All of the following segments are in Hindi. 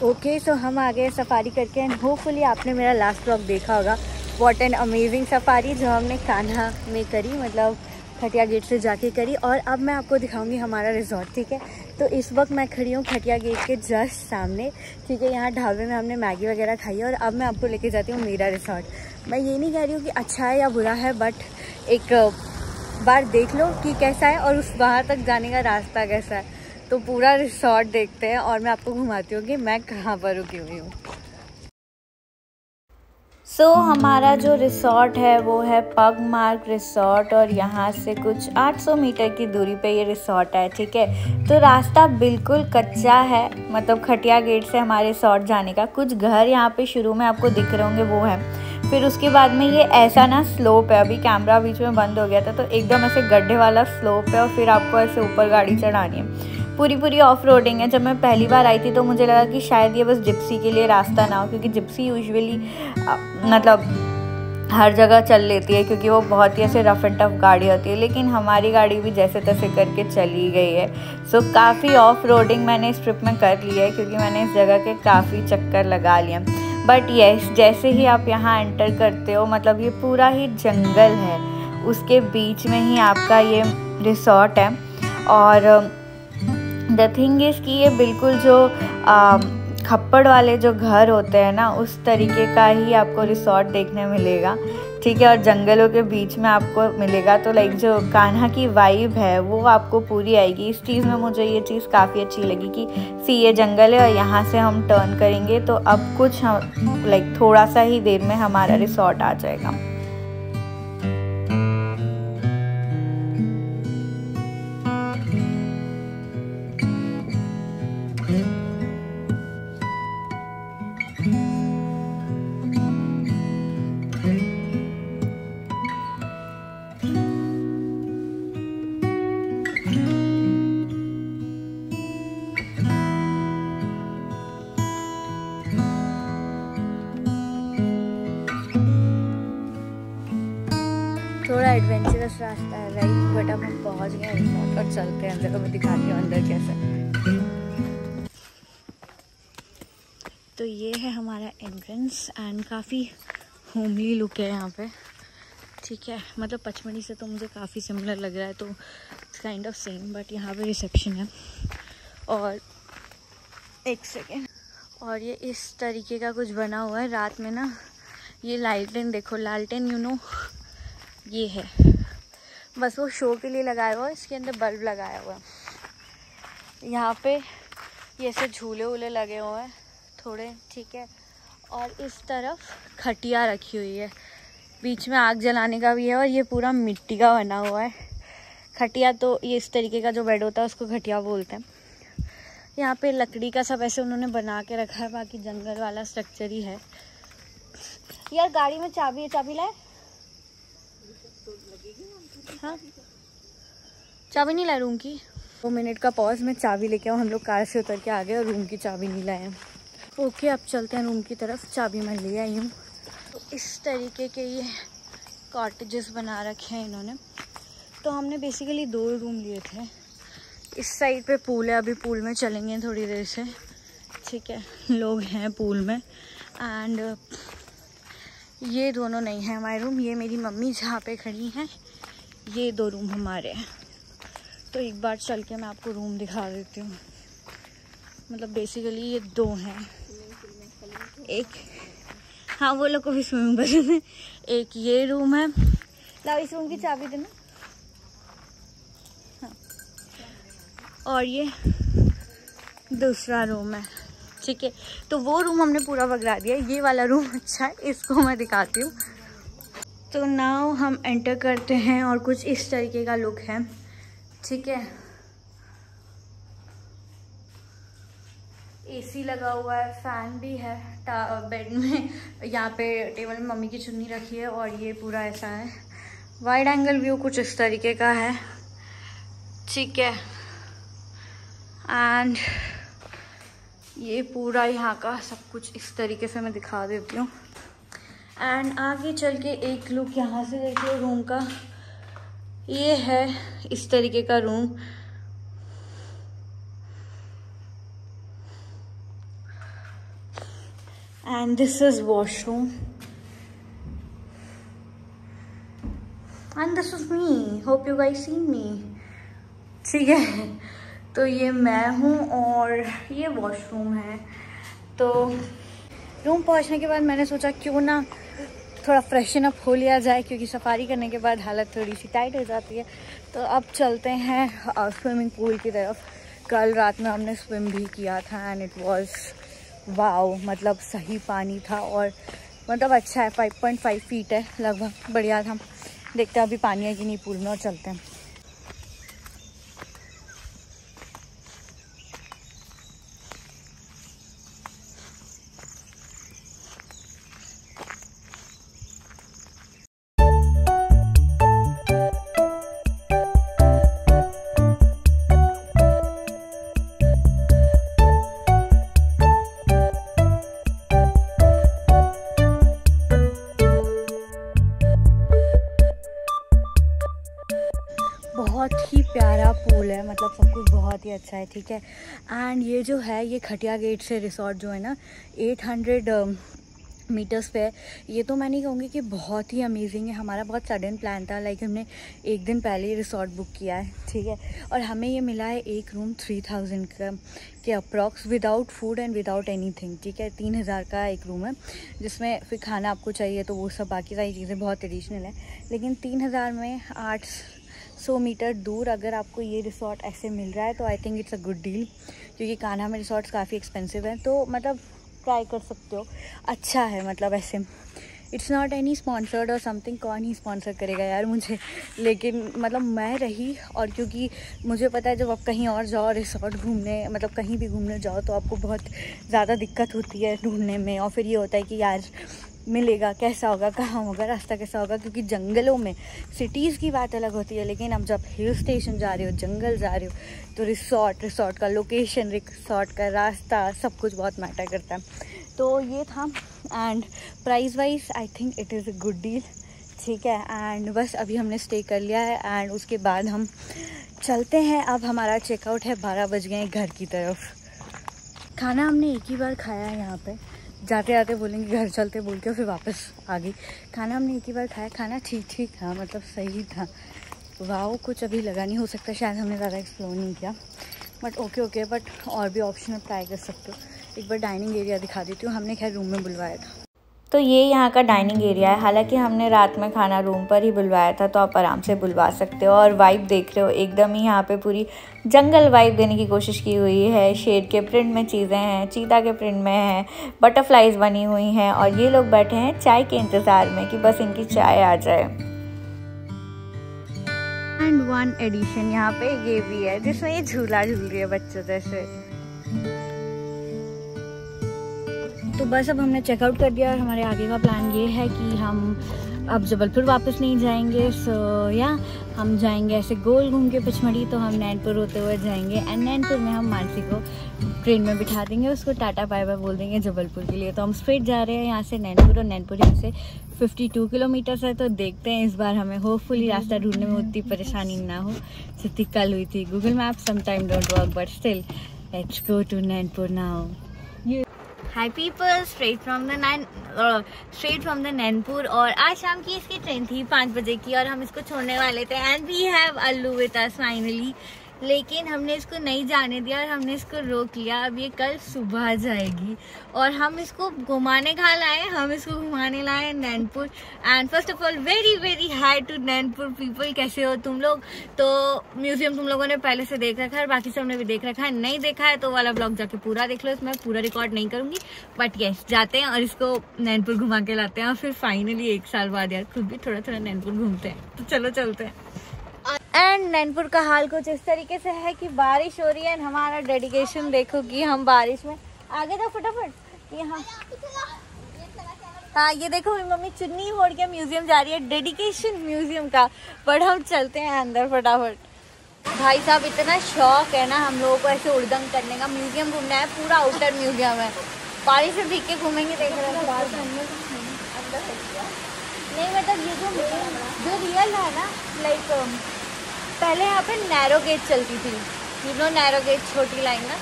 ओके सो हम आ गए सफारी करके एंड होपफुली आपने मेरा लास्ट व्लॉग देखा होगा। व्हाट एन अमेजिंग सफारी जो हमने कान्हा में करी, मतलब खटिया गेट से जाके करी। और अब मैं आपको दिखाऊंगी हमारा रिजॉर्ट, ठीक है। तो इस वक्त मैं खड़ी हूँ खटिया गेट के जस्ट सामने, ठीक है। यहाँ ढाबे में हमने मैगी वगैरह खाई है और अब मैं आपको लेके जाती हूँ मेरा रिजॉर्ट। मैं ये नहीं कह रही हूँ कि अच्छा है या बुरा है, बट एक बार देख लो कि कैसा है और उस वहाँ तक जाने का रास्ता कैसा है। तो पूरा रिसॉर्ट देखते हैं और मैं आपको घुमाती हूँ कि मैं कहाँ पर रुकी हुई हूँ। सो हमारा जो रिसॉर्ट है वो है पगमार्क रिसॉर्ट और यहाँ से कुछ 800 मीटर की दूरी पे ये रिसॉर्ट है, ठीक है। तो रास्ता बिल्कुल कच्चा है, मतलब खटिया गेट से हमारे रिसॉर्ट जाने का। कुछ घर यहाँ पे शुरू में आपको दिख रहे होंगे वो है, फिर उसके बाद में ये ऐसा ना स्लोप है। अभी कैमरा बीच में बंद हो गया था तो एकदम ऐसे गड्ढे वाला स्लोप है और फिर आपको ऐसे ऊपर गाड़ी चढ़ानी है। पूरी ऑफ रोडिंग है। जब मैं पहली बार आई थी तो मुझे लगा कि शायद ये बस जिप्सी के लिए रास्ता ना हो, क्योंकि जिप्सी यूजुअली मतलब हर जगह चल लेती है क्योंकि वो बहुत ही ऐसे रफ एंड टफ गाड़ी होती है, लेकिन हमारी गाड़ी भी जैसे तैसे करके चली गई है। सो काफ़ी ऑफ रोडिंग मैंने इस ट्रिप में कर ली है क्योंकि मैंने इस जगह के काफ़ी चक्कर लगा लिए। बट येस, जैसे ही आप यहाँ एंटर करते हो, मतलब ये पूरा ही जंगल है, उसके बीच में ही आपका ये रिसॉर्ट है। और द थिंग इज़ कि ये बिल्कुल जो खप्पड़ वाले जो घर होते हैं ना, उस तरीके का ही आपको रिसॉर्ट देखने मिलेगा, ठीक है। और जंगलों के बीच में आपको मिलेगा, तो लाइक जो कान्हा की वाइब है वो आपको पूरी आएगी। इस चीज़ में मुझे ये चीज़ काफ़ी अच्छी लगी कि सी ये जंगल है और यहाँ से हम टर्न करेंगे तो अब कुछ लाइक थोड़ा सा ही देर में हमारा रिसॉर्ट आ जाएगा। थोड़ा एडवेंचरस रास्ता है राइट, बट अब हम पहुंच गए रिसॉर्ट और चलते हैं अंदर। तो मैं दिखाती हूँ अंदर कैसा। तो ये है हमारा एंट्रेंस एंड काफ़ी होमली लुक है यहाँ पे, ठीक है। मतलब पचमढ़ी से तो मुझे काफ़ी सिमिलर लग रहा है, तो काइंड ऑफ सेम। बट यहाँ पे रिसेप्शन है और एक सेकेंड, और ये इस तरीके का कुछ बना हुआ है। रात में ना ये लालटेन देखो, लालटेन यू नो ये है, बस वो शो के लिए लगाया हुआ है। इसके अंदर बल्ब लगाया हुआ है। यहाँ पे ये ऐसे झूले वूले लगे हुए हैं थोड़े, ठीक है। और इस तरफ खटिया रखी हुई है, बीच में आग जलाने का भी है और ये पूरा मिट्टी का बना हुआ है खटिया। तो ये इस तरीके का जो बेड होता है उसको खटिया बोलते हैं। यहाँ पे लकड़ी का सब ऐसे उन्होंने बना के रखा है, बाकी जंगल वाला स्ट्रक्चर ही है। यार गाड़ी में चाबी है, चाबी लाए? हाँ, चाबी नहीं लाए रूम की। 2 मिनट का पॉज, में चाबी लेके आऊँ। हम लोग कार से उतर के आ गए और रूम की चाबी नहीं लाए हैं। ओके, अब चलते हैं रूम की तरफ। चाबी मैं ले आई हूँ। तो इस तरीके के ये कॉटेजेस बना रखे हैं इन्होंने। तो हमने बेसिकली 2 रूम लिए थे। इस साइड पे पूल है, अभी पूल में चलेंगे थोड़ी देर से, ठीक है। लोग हैं पूल में। एंड ये दोनों नहीं है हमारे रूम, ये मेरी मम्मी जहाँ पे खड़ी हैं, ये 2 रूम हमारे हैं। तो एक बार चल के मैं आपको रूम दिखा देती हूँ। मतलब बेसिकली ये 2 हैं। एक, हाँ वो लोग को भी स्विमिंग पसंद है। एक ये रूम है, लाओ इस रूम की चाबी देना। हाँ, और ये दूसरा रूम है, ठीक है। तो वो रूम हमने पूरा बगला दिया। ये वाला रूम अच्छा है, इसको मैं दिखाती हूँ। तो नाउ हम एंटर करते हैं और कुछ इस तरीके का लुक है, ठीक है। एसी लगा हुआ है, फैन भी है बेड में। यहाँ पे टेबल में मम्मी की चुन्नी रखी है और ये पूरा ऐसा है। वाइड एंगल व्यू कुछ इस तरीके का है, ठीक है। एंड ये पूरा यहाँ का सब कुछ इस तरीके से मैं दिखा देती हूँ। एंड आगे चल के एक लुक यहाँ से देखिए रूम का। ये है इस तरीके का room. And this is washroom and this is me, hope you guys see me. ठीक है, तो ये मैं हूँ और ये वॉशरूम है। तो रूम पहुँचने के बाद मैंने सोचा क्यों ना थोड़ा फ्रेशन अप हो लिया जाए, क्योंकि सफारी करने के बाद हालत थोड़ी सी टाइट हो जाती है। तो अब चलते हैं स्विमिंग पूल की तरफ। कल रात में हमने स्विम भी किया था एंड इट वाज वाओ, मतलब सही पानी था और मतलब अच्छा है। 5.5 फीट है लगभग, बढ़िया था। देखते हैं अभी पानी है कि नहीं पूल में और चलते हैं। बहुत ही प्यारा पूल है, मतलब सब कुछ बहुत ही अच्छा है। ठीक है, एंड ये जो है ये खटिया गेट से रिसोर्ट जो है ना 800 मीटर्स पे है। ये तो मैं नहीं कहूँगी कि बहुत ही अमेजिंग है। हमारा बहुत सडन प्लान था, लाइक हमने एक दिन पहले ही रिसोर्ट बुक किया है। ठीक है, और हमें ये मिला है एक रूम 3000 का के approx, without food and without anything. ठीक है, 3000 का एक रूम है, जिसमें फिर खाना आपको चाहिए तो वो सब बाकी सारी चीज़ें बहुत ट्रेडिशनल है। लेकिन 3000 में 800 मीटर दूर अगर आपको ये रिसोर्ट ऐसे मिल रहा है तो I think it's a good deal, क्योंकि कान्हा में रिसोर्ट्स काफ़ी एक्सपेंसिव हैं। तो मतलब ट्राई कर सकते हो, अच्छा है। मतलब ऐसे इट्स नॉट एनी स्पॉन्सर्ड और समथिंग, कौन ही स्पॉन्सर करेगा यार मुझे, लेकिन मतलब मैं रही। और क्योंकि मुझे पता है जब आप कहीं और जाओ रिसोर्ट घूमने, मतलब कहीं भी घूमने जाओ तो आपको बहुत ज़्यादा दिक्कत होती है ढूंढने में, और फिर ये होता है कि यार मिलेगा कैसा होगा, कहाँ होगा, रास्ता कैसा होगा, क्योंकि जंगलों में सिटीज़ की बात अलग होती है, लेकिन अब जब हिल स्टेशन जा रहे हो, जंगल जा रहे हो, तो रिसोर्ट का लोकेशन, रिसोर्ट का रास्ता, सब कुछ बहुत मैटर करता है। तो ये था, and price wise I think it is a good deal. ठीक है, एंड बस अभी हमने स्टे कर लिया है एंड उसके बाद हम चलते हैं। अब हमारा चेकआउट है, 12 बज गए घर की तरफ। खाना हमने एक ही बार खाया है यहाँ पे, जाते जाते बोलेंगे घर चलते बोल के फिर वापस आ गई। खाना हमने एक ही बार खाया, खाना ठीक ठीक था, मतलब सही था। वाओ कुछ अभी लगा नहीं, हो सकता शायद हमने ज़्यादा एक्सप्लोर नहीं किया, बट ओके बट और भी ऑप्शन ट्राई कर सकते हो। एक बार डाइनिंग एरिया दिखा देती हूँ, हमने खैर रूम में बुलवाया था। तो ये यहाँ का डाइनिंग एरिया है, हालांकि हमने रात में खाना रूम पर ही बुलवाया था, तो आप आराम से बुलवा सकते हो। और वाइब देख रहे हो, एकदम ही यहाँ पे पूरी जंगल वाइब देने की कोशिश की हुई है। शेर के प्रिंट में चीज़ें हैं, चीता के प्रिंट में हैं, बटरफ्लाइज बनी हुई हैं, और ये लोग बैठे हैं चाय के इंतज़ार में कि बस इनकी चाय आ जाए। एंड वन एडिशन यहाँ पे ये भी है, जिसमें ये झूला झूल रही है बच्चों जैसे। तो बस अब हमने चेकआउट कर दिया और हमारे आगे का प्लान ये है कि हम अब जबलपुर वापस नहीं जाएंगे। सो या हम जाएंगे ऐसे गोल घूम के पचमढ़ी, तो हम नैनपुर होते हुए जाएंगे एंड नैनपुर में हम मानसी को ट्रेन में बिठा देंगे, उसको टाटा बाय बाय बोल देंगे जबलपुर के लिए। तो हम स्ट्रेट जा रहे हैं यहाँ से नैनपुर, और नैनपुर यहाँ से 52 किलोमीटर्स है। तो देखते हैं इस बार हमें होपफुली रास्ता ढूंढने में उतनी परेशानी ना हो जितनी कल हुई थी। Google map sometime don't work, but still let's go to Nainpur now. Hi people, straight from the Nainpur. और आज शाम की इसकी ट्रेन थी 5 बजे की, और हम इसको छोड़ने वाले थे and we have Allu with us finally. लेकिन हमने इसको नहीं जाने दिया और हमने इसको रोक लिया। अब ये कल सुबह जाएगी और हम इसको घुमाने कहाँ लाए, हम इसको घुमाने लाए नैनपुर। And first of all very very hi to Nainpur people, कैसे हो तुम लोग। तो म्यूजियम तुम लोगों ने पहले से देख रखा है और बाकी सब ने भी देख रखा है, नहीं देखा है तो वाला ब्लॉग जाके पूरा देख लो, इसमें पूरा रिकॉर्ड नहीं करूंगी, बट यस जाते हैं और इसको नैनपुर घुमा के लाते हैं। और फिर फाइनली 1 साल बाद यार खुद भी थोड़ा थोड़ा नैनपुर घूमते हैं, तो चलो चलते हैं। एंड नैनपुर का हाल कुछ इस तरीके से है कि बारिश हो रही है एंड हमारा डेडिकेशन देखो कि हम बारिश में आगे जाओ फटाफट। यहाँ हाँ ये देखो मेरी मम्मी चुन्नी ओढ़ के म्यूजियम जा रही है, डेडिकेशन म्यूजियम का। बट हम चलते हैं अंदर फटाफट। भाई साहब इतना शौक है ना हम लोगों को ऐसे उड़दंग करने का, म्यूजियम घूमना है, पूरा आउटर म्यूजियम है। बारिश में भीग के घूमेंगे, देख रहे हैं नहीं, मतलब ये जो रियल है ना, लाइक पहले यहाँ पे नैरो गेट चलती थी, यू नो नैरो गेट, छोटी लाइन ना।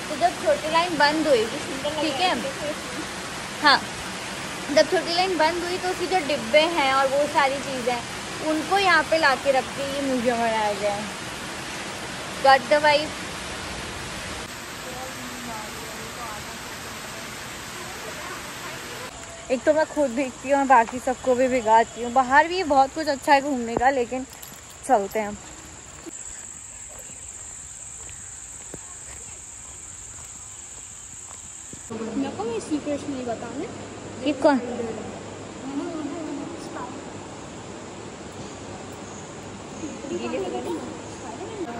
तो जब छोटी लाइन बंद हुई, ठीक है, हाँ, जब छोटी लाइन बंद हुई तो उसकी जो डिब्बे हैं और वो सारी चीज़ें उनको यहाँ पे ला के रख के ये म्यूजियम बनाया गया है। Got the vibe. एक तो मैं खुद भीगती हूँ और बाकी सबको भी भिगाती हूँ। बाहर भी बहुत कुछ अच्छा है घूमने का, लेकिन चलते हैं। मैं सीक्रेट नहीं बताने। ये कौन?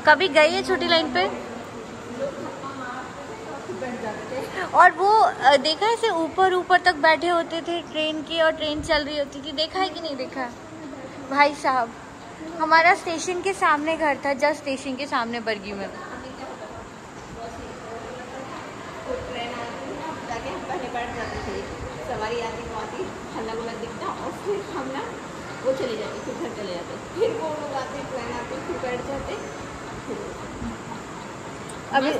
कभी गई है छोटी लाइन पे? और वो देखा है, ऐसे ऊपर ऊपर तक बैठे होते थे ट्रेन की, और ट्रेन चल रही होती थी। देखा है कि नहीं देखा? भाई साहब, हमारा स्टेशन के सामने घर था, जस्ट स्टेशन के सामने बरगी में। सवारी आती तो आती, हल्ला गुल्ला दिखता और फिर हम ना वो चले जाते, फिर घर चले जाते, फिर वो लोग आते, ट्रेन आते, फिर बैठ जाते। अभी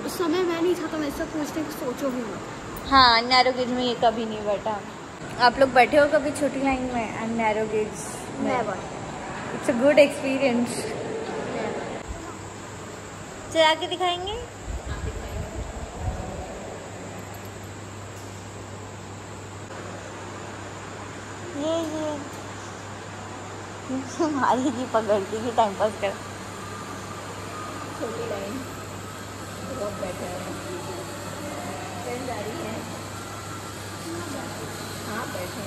उस समय मैं नहीं था तो मैं इससे पूछते कि सोचो भी मत। हाँ, नैरो गेज में ये कभी नहीं बैठा। आप लोग बैठे हो कभी छोटी लाइन में and narrow gauge? Never. It's a good experience. चला के दिखाएंगे। ये हमारी की पकड़ती की टाइम पास कर। छोटी लाइन बहुत बेटर है। ट्रेन जा रही है। हाँ बैठे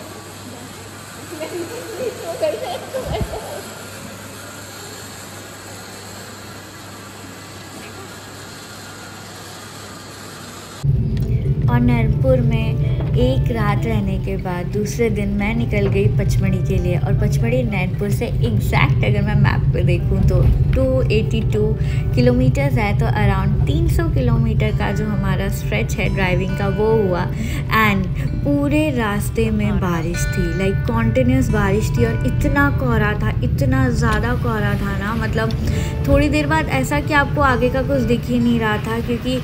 और नैनपुर में एक रात रहने के बाद दूसरे दिन मैं निकल गई पचमढ़ी के लिए। और पचमढ़ी नैनपुर से एग्जैक्ट अगर मैं मैप पे देखूं तो 282 किलोमीटर्स है। तो अराउंड 300 किलोमीटर का जो हमारा स्ट्रेच है ड्राइविंग का वो हुआ। एंड पूरे रास्ते में बारिश थी, लाइक कॉन्टिन्यूस बारिश थी। और इतना कोहरा था, इतना ज़्यादा कोहरा था ना, मतलब थोड़ी देर बाद ऐसा कि आपको आगे का कुछ दिख ही नहीं रहा था, क्योंकि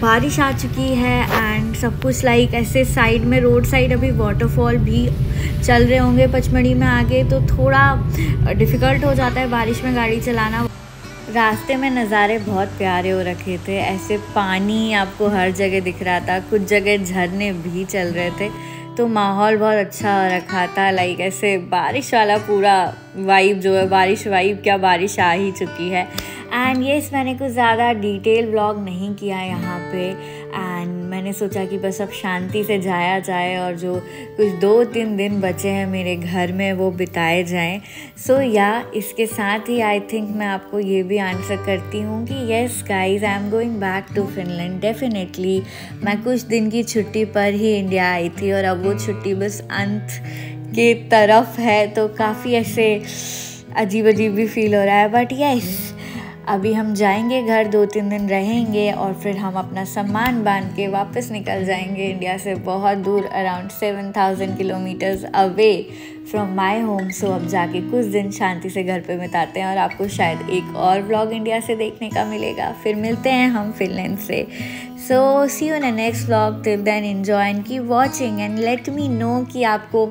बारिश आ चुकी है। एंड सब कुछ लाइक ऐसे साइड में, रोड साइड अभी वाटरफॉल भी चल रहे होंगे पचमढ़ी में आगे, तो थोड़ा डिफ़िकल्ट हो जाता है बारिश में गाड़ी चलाना। रास्ते में नज़ारे बहुत प्यारे हो रखे थे, ऐसे पानी आपको हर जगह दिख रहा था, कुछ जगह झरने भी चल रहे थे। तो माहौल बहुत अच्छा हो रखा था, लाइक ऐसे बारिश वाला पूरा वाइब जो है, बारिश वाइब क्या, बारिश आ ही चुकी है। एंड येस, मैंने कुछ ज़्यादा डिटेल व्लॉग नहीं किया यहाँ पे। एंड मैंने सोचा कि बस अब शांति से जाया जाए और जो कुछ 2-3 दिन बचे हैं मेरे घर में वो बिताए जाएं। सो इसके साथ ही आई थिंक मैं आपको ये भी आंसर करती हूँ कि yes guys, I am going back to Finland definitely. मैं कुछ दिन की छुट्टी पर ही इंडिया आई थी और अब वो छुट्टी बस अंत की तरफ है, तो काफ़ी ऐसे अजीब अजीब भी फील हो रहा है। बट येस, अभी हम जाएंगे घर, 2-3 दिन रहेंगे और फिर हम अपना सामान बांध के वापस निकल जाएंगे इंडिया से बहुत दूर, around 7000 kilometres away from my home. So अब जाके कुछ दिन शांति से घर पे बिताते हैं और आपको शायद एक और व्लॉग इंडिया से देखने का मिलेगा। फिर मिलते हैं हम फिनलैंड से। So see you in the next vlog. Till then enjoy and keep watching and let me know कि आपको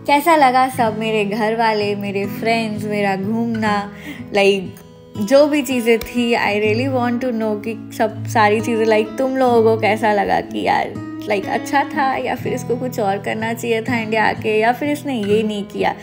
कैसा लगा सब, मेरे घर वाले, मेरे फ्रेंड्स, मेरा घूमना, लाइक जो भी चीज़ें थी। I really want to know कि सब सारी चीज़ें लाइक तुम लोगों को कैसा लगा, कि यार लाइक अच्छा था या फिर इसको कुछ और करना चाहिए था इंडिया आके, या फिर इसने ये नहीं किया।